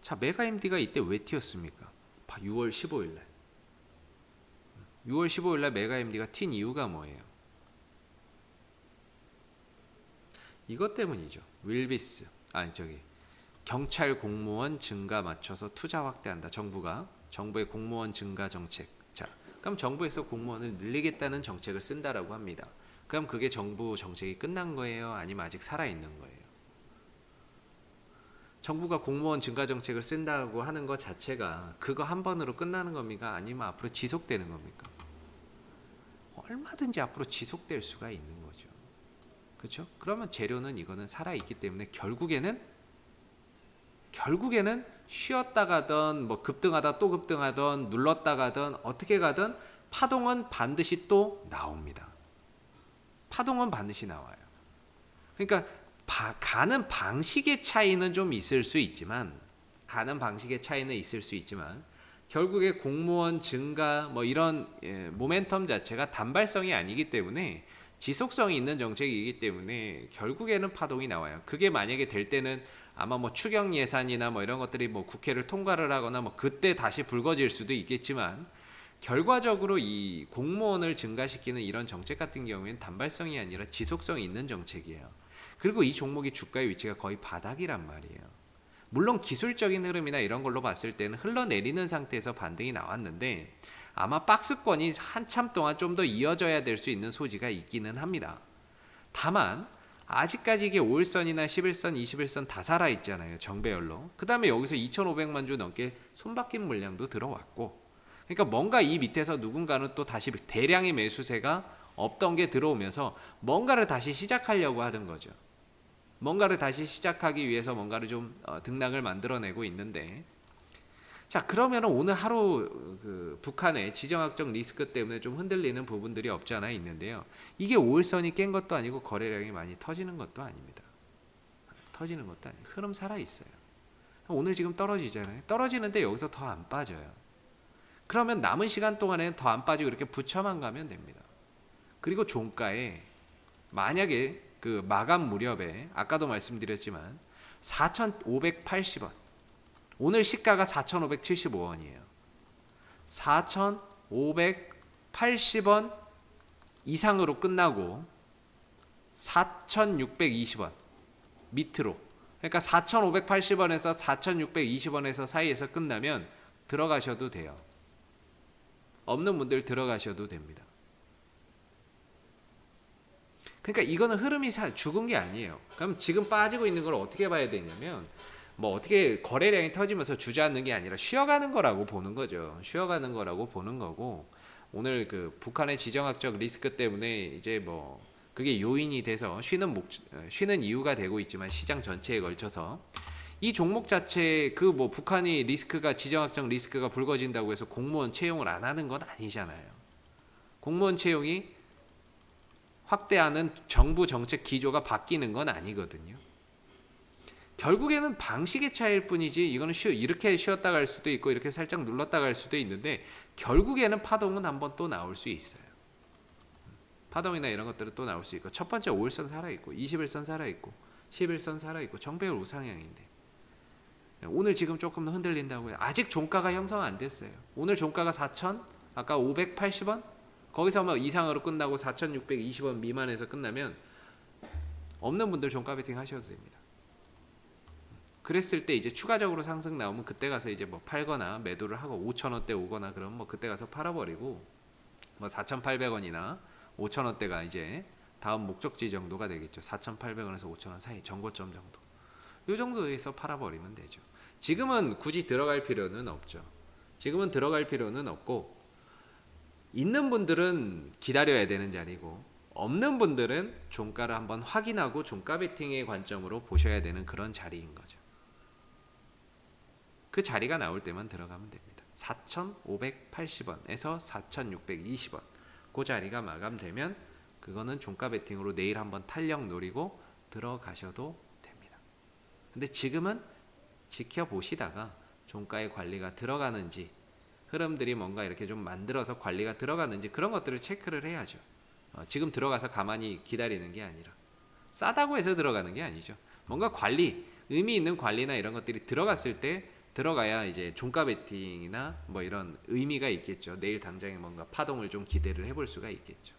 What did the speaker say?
자, 메가MD가 이때 왜 튀었습니까? 6월 15일 날. 6월 15일 날 메가MD가 튄 이유가 뭐예요? 이것 때문이죠. 윌비스. 경찰 공무원 증가 맞춰서 투자 확대한다. 정부의 공무원 증가 정책. 자, 그럼 정부에서 공무원을 늘리겠다는 정책을 쓴다라고 합니다. 그럼 그게 정부 정책이 끝난 거예요? 아니면 아직 살아있는 거예요? 정부가 공무원 증가 정책을 쓴다고 하는 것 자체가 그거 한 번으로 끝나는 겁니까? 아니면 앞으로 지속되는 겁니까? 얼마든지 앞으로 지속될 수가 있는 거죠. 그렇죠? 그러면 재료는 이거는 살아있기 때문에 결국에는 쉬었다 가던 뭐 급등하다 또 급등하던 눌렀다 가던 어떻게 가든 파동은 반드시 또 나옵니다. 파동은 반드시 나와요. 그러니까 가는 방식의 차이는 좀 있을 수 있지만 결국에 공무원 증가 뭐 이런 모멘텀 자체가 단발성이 아니기 때문에 지속성이 있는 정책이기 때문에 결국에는 파동이 나와요. 그게 만약에 될 때는 아마 뭐 추경 예산이나 뭐 이런 것들이 뭐 국회를 통과를 하거나 뭐 그때 다시 불거질 수도 있겠지만 결과적으로 이 공무원을 증가시키는 이런 정책 같은 경우에는 단발성이 아니라 지속성이 있는 정책이에요. 그리고 이 종목의 주가의 위치가 거의 바닥이란 말이에요. 물론 기술적인 흐름이나 이런 걸로 봤을 때는 흘러내리는 상태에서 반등이 나왔는데 아마 박스권이 한참 동안 좀 더 이어져야 될 수 있는 소지가 있기는 합니다. 다만 아직까지 이게 5일선이나 11선, 21선 다 살아있잖아요. 정배열로. 그 다음에 여기서 2,500만 주 넘게 손바뀐 물량도 들어왔고 그러니까 뭔가 이 밑에서 누군가는 또 다시 대량의 매수세가 없던 게 들어오면서 뭔가를 다시 시작하려고 하는 거죠. 뭔가를 다시 시작하기 위해서 뭔가를 좀 등락을 만들어내고 있는데 자 그러면 오늘 하루 북한의 지정학적 리스크 때문에 좀 흔들리는 부분들이 없지 않아 있는데요. 이게 5일선이 깬 것도 아니고 거래량이 많이 터지는 것도 아닙니다. 흐름 살아있어요. 오늘 지금 떨어지잖아요. 떨어지는데 여기서 더 안 빠져요. 그러면 남은 시간 동안에는 더 안 빠지고 이렇게 붙여만 가면 됩니다. 그리고 종가에 만약에 그 마감 무렵에 아까도 말씀드렸지만 4,580원 오늘 시가가 4,575원이에요. 4,580원 이상으로 끝나고 4,620원 밑으로 그러니까 4,580원에서 4,620원에서 사이에서 끝나면 들어가셔도 돼요. 없는 분들 들어가셔도 됩니다. 그러니까 이거는 흐름이 죽은 게 아니에요. 그럼 지금 빠지고 있는 걸 어떻게 봐야 되냐면 뭐 어떻게 거래량이 터지면서 주저앉는 게 아니라 쉬어가는 거라고 보는 거죠. 쉬어가는 거라고 보는 거고 오늘 그 북한의 지정학적 리스크 때문에 이제 뭐 그게 요인이 돼서 쉬는 이유가 되고 있지만 시장 전체에 걸쳐서 이 종목 자체 그 뭐 북한이 지정학적 리스크가 불거진다고 해서 공무원 채용을 안 하는 건 아니잖아요. 공무원 채용이 확대하는 정부 정책 기조가 바뀌는 건 아니거든요. 결국에는 방식의 차이일 뿐이지 이거는 이렇게 쉬었다 갈 수도 있고 이렇게 살짝 눌렀다 갈 수도 있는데 결국에는 파동은 한번 또 나올 수 있어요. 파동이나 이런 것들은 또 나올 수 있고 첫 번째 5일선 살아있고 21선 살아있고 11선 살아있고 정배열 우상향인데 오늘 지금 조금 더 흔들린다고요. 아직 종가가 형성 안 됐어요. 오늘 종가가 4,000 아까 580원 거기서 뭐 이상으로 끝나고 4,620원 미만에서 끝나면 없는 분들 종가 베팅 하셔도 됩니다. 그랬을 때 이제 추가적으로 상승 나오면 그때 가서 이제 뭐 팔거나 매도를 하고 5,000원대 오거나 그러면 뭐 그때 가서 팔아버리고 뭐 4,800원이나 5,000원대가 이제 다음 목적지 정도가 되겠죠. 4,800원에서 5,000원 사이 정고점 정도. 이 정도에서 팔아버리면 되죠. 지금은 굳이 들어갈 필요는 없죠. 지금은 들어갈 필요는 없고 있는 분들은 기다려야 되는 자리고 없는 분들은 종가를 한번 확인하고 종가 베팅의 관점으로 보셔야 되는 그런 자리인 거죠. 그 자리가 나올 때만 들어가면 됩니다. 4,580원에서 4,620원 그 자리가 마감되면 그거는 종가 베팅으로 내일 한번 탄력 노리고 들어가셔도 됩니다. 근데 지금은 지켜보시다가 종가의 관리가 들어가는지 흐름들이 뭔가 이렇게 좀 만들어서 관리가 들어가는지 그런 것들을 체크를 해야죠. 지금 들어가서 가만히 기다리는 게 아니라 싸다고 해서 들어가는 게 아니죠. 뭔가 의미 있는 관리나 이런 것들이 들어갔을 때 들어가야 이제 종가 베팅이나 뭐 이런 의미가 있겠죠. 내일 당장에 뭔가 파동을 좀 기대를 해볼 수가 있겠죠.